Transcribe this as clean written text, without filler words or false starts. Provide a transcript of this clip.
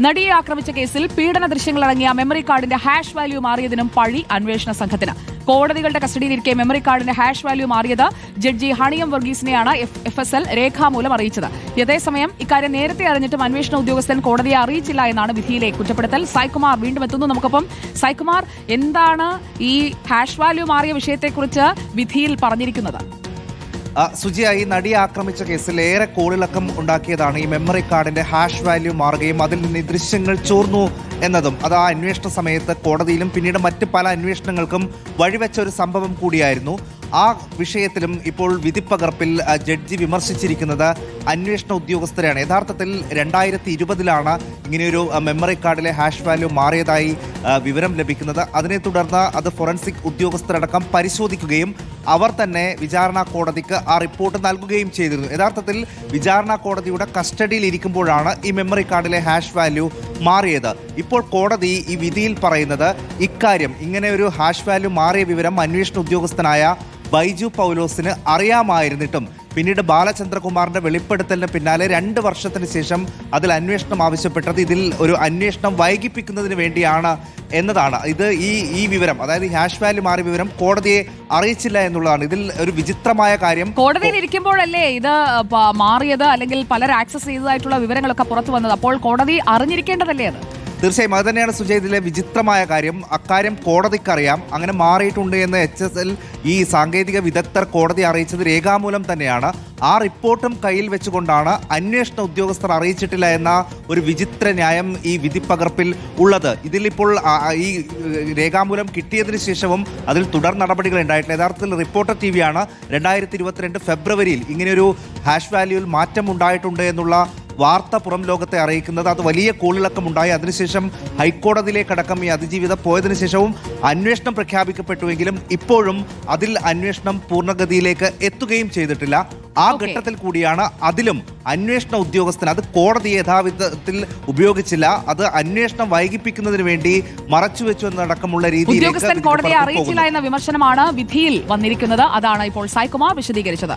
നടിയെ ആക്രമിച്ച കേസിൽ പീഡന ദൃശ്യങ്ങളടങ്ങിയ മെമ്മറി കാർഡിന്റെ ഹാഷ് വാല്യൂ മാറിയതിനും പഴി അന്വേഷണ സംഘത്തിന്. കോടതികളുടെ കസ്റ്റഡിയിലിരിക്കെ മെമ്മറി കാർഡിന്റെ ഹാഷ് വാല്യൂ മാറിയത് ജഡ്ജി ഹണിയം വർഗീസിനെയാണ് FSL രേഖാമൂലം അറിയിച്ചത്. അതേസമയം ഇക്കാര്യം നേരത്തെ അറിഞ്ഞിട്ടും അന്വേഷണ ഉദ്യോഗസ്ഥൻ കോടതിയെ അറിയിച്ചില്ല എന്നാണ് വിധിയിലെ കുറ്റപ്പെടുത്തൽ. സായ്കുമാർ വീണ്ടും എത്തുന്നു നമുക്കൊപ്പം. സായ്കുമാർ, എന്താണ് ഈ ഹാഷ് വാല്യൂ മാറിയ വിഷയത്തെക്കുറിച്ച് വിധിയിൽ പറഞ്ഞിരിക്കുന്നത്? സുജിയായി നടിയെ ആക്രമിച്ച കേസിൽ ഏറെ കോളിളക്കം ഉണ്ടാക്കിയതാണ് ഈ മെമ്മറി കാർഡിന്റെ ഹാഷ് വാല്യൂ മാറുകയും അതിൽ നിന്ന് ദൃശ്യങ്ങൾ ചോർന്നു എന്നതും. അത് ആ അന്വേഷണ സമയത്ത് കോടതിയിലും പിന്നീട് മറ്റ് പല അന്വേഷണങ്ങൾക്കും വഴിവെച്ച ഒരു സംഭവം കൂടിയായിരുന്നു. ആ വിഷയത്തിലും ഇപ്പോൾ വിധിപ്പകർപ്പിൽ ജഡ്ജി വിമർശിച്ചിരിക്കുന്നത് അന്വേഷണ ഉദ്യോഗസ്ഥരെയാണ്. യഥാർത്ഥത്തിൽ 2020 ഇങ്ങനെയൊരു മെമ്മറി കാർഡിലെ ഹാഷ് വാല്യൂ മാറിയതായി വിവരം ലഭിക്കുന്നത്. അതിനെ തുടർന്ന് അത് ഫോറൻസിക് ഉദ്യോഗസ്ഥരടക്കം പരിശോധിക്കുകയും അവർ തന്നെ വിചാരണ കോടതിക്ക് ആ റിപ്പോർട്ട് നൽകുകയും ചെയ്തിരുന്നു. യഥാർത്ഥത്തിൽ വിചാരണ കോടതിയുടെ കസ്റ്റഡിയിൽ ഇരിക്കുമ്പോഴാണ് ഈ മെമ്മറി കാർഡിലെ ഹാഷ് വാല്യൂ മാറിയത്. ഇപ്പോൾ കോടതി ഈ വിധിയിൽ പറയുന്നത് ഇക്കാര്യം, ഇങ്ങനെ ഒരു ഹാഷ് വാല്യൂ മാറിയ വിവരം അന്വേഷണ ഉദ്യോഗസ്ഥനായ ബൈജു പൗലോസിന് അറിയാമായിരുന്നിട്ടും പിന്നീട് ബാലചന്ദ്രകുമാറിന്റെ വെളിപ്പെടുത്തലിന് പിന്നാലെ 2 വർഷത്തിന് ശേഷം അതിൽ അന്വേഷണം ആവശ്യപ്പെട്ടത് ഇതിൽ ഒരു അന്വേഷണം വൈകിപ്പിക്കുന്നതിന് വേണ്ടിയാണ് എന്നതാണ്. ഇത് ഈ വിവരം, അതായത് ഈ ഹാഷ് വാല്യൂ മാറിയ വിവരം കോടതിയെ അറിയിച്ചില്ല എന്നുള്ളതാണ് ഇതിൽ ഒരു വിചിത്രമായ കാര്യം. കോടതിയിൽ ഇരിക്കുമ്പോഴല്ലേ ഇത് മാറിയത്, അല്ലെങ്കിൽ പലർ ആക്സസ് ചെയ്തതായിട്ടുള്ള വിവരങ്ങളൊക്കെ പുറത്തു വന്നത്? അപ്പോൾ കോടതി അറിഞ്ഞിരിക്കേണ്ടതല്ലേ അത്? തീർച്ചയായും അത് തന്നെയാണ് സുജയ് ഇതിലെ വിചിത്രമായ കാര്യം. അക്കാര്യം കോടതിക്കറിയാം, അങ്ങനെ മാറിയിട്ടുണ്ട് എന്ന് HSL ഈ സാങ്കേതിക വിദഗ്ധർ കോടതി അറിയിച്ചത് രേഖാമൂലം തന്നെയാണ്. ആ റിപ്പോർട്ടും കയ്യിൽ വെച്ചുകൊണ്ടാണ് അന്വേഷണ ഉദ്യോഗസ്ഥർ അറിയിച്ചിട്ടില്ല എന്ന ഒരു വിചിത്ര ന്യായം ഈ വിധിപ്പകർപ്പിൽ ഉള്ളത്. ഇതിലിപ്പോൾ ഈ രേഖാമൂലം കിട്ടിയതിനു ശേഷവും അതിൽ തുടർ നടപടികൾ ഉണ്ടായിട്ടില്ല. യഥാർത്ഥത്തിൽ റിപ്പോർട്ടർ TV-യാണ് 2022 ഫെബ്രുവരിയിൽ ഇങ്ങനെയൊരു ഹാഷ് വാല്യൂവിൽ മാറ്റം ഉണ്ടായിട്ടുണ്ട് എന്നുള്ള വാർത്ത പുറം ലോകത്തെ അറിയിക്കുന്നത്. അത് വലിയ കോളിളക്കമുണ്ടായി. അതിനുശേഷം ഹൈക്കോടതിയിലേക്കടക്കം ഈ അതിജീവിത പോയതിനു ശേഷവും അന്വേഷണം പ്രഖ്യാപിക്കപ്പെട്ടുവെങ്കിലും ഇപ്പോഴും അതിൽ അന്വേഷണം പൂർണ്ണഗതിയിലേക്ക് എത്തുകയും ചെയ്തിട്ടില്ല. ആ ഘട്ടത്തിൽ കൂടിയാണ് അതിലും അന്വേഷണ ഉദ്യോഗസ്ഥൻ അത് കോടതി യഥാവിധത്തിൽ ഉപയോഗിച്ചില്ല, അത് അന്വേഷണം വൈകിപ്പിക്കുന്നതിന് വേണ്ടി മറച്ചുവെച്ചു എന്നടക്കമുള്ള രീതിയിൽ ഉദ്യോഗസ്ഥൻ കോടതിയെ അറിയിച്ചില്ല എന്ന വിമർശനമാണ് വിധിയിൽ വന്നിരിക്കുന്നത്. അതാണ് ഇപ്പോൾ സായ്കുമാർ വിശദീകരിച്ചത്.